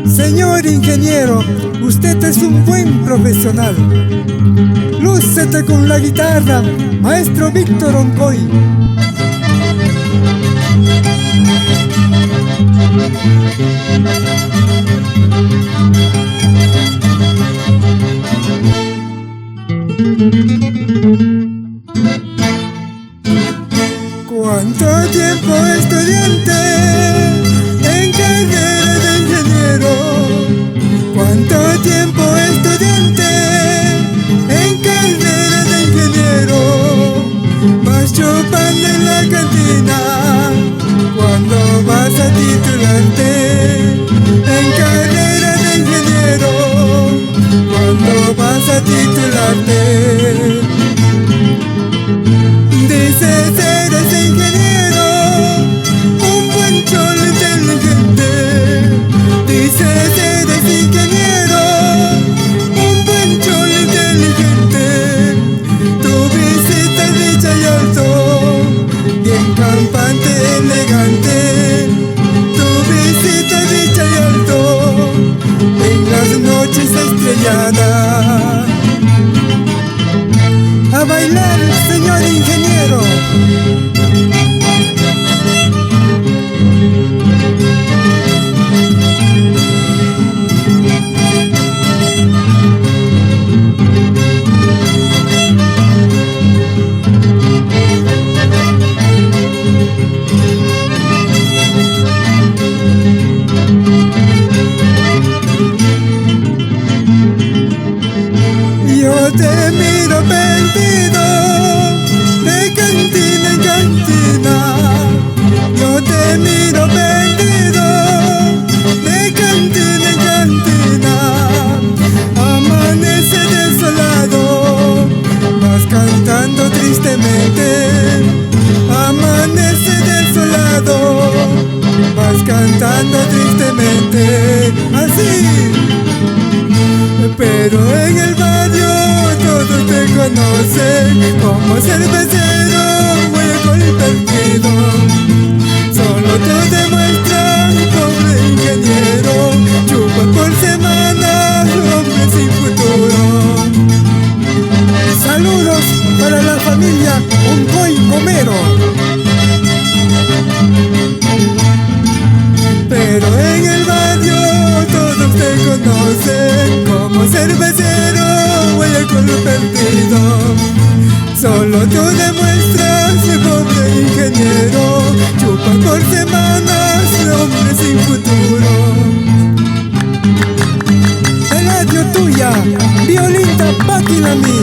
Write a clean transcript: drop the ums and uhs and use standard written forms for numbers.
Señor ingeniero, usted es un buen profesional. Lúcete con la guitarra, maestro Víctor Oncoy. ¿Cuánto tiempo estudiante en carrera de ingeniero? ¿Cuánto tiempo estudiante en carrera de ingeniero? Vas chupando en la cantina cuando vas a titularte en carrera de ingeniero, cuando vas a titularte. Dices eres ingeniero, un buen cholo inteligente. Dices eres ingeniero, un buen cholo inteligente. Tu visita dicha y alto, bien campante, elegante. Tu visita dicha y alto, en las noches estrelladas. A bailar, señor ingeniero. Yo te miro perdido, de cantina en cantina. Yo te miro perdido, de cantina en cantina. Amanece desolado, vas cantando tristemente. Amanece desolado, vas cantando tristemente. Así. Pero en el barrio todos te conocen como cervecero, hueco perdido. Solo tú demuestras, pobre ingeniero, chupas por semana, hombre sin futuro. Saludos para la familia Oncoy Gomero. Pero en el barrio todos te conocen como cervecero, hueco perdido. Solo tú demuestras, pobre ingeniero, chupas por semanas, hombre sin futuro. El radio tuya, Violita Paquilami.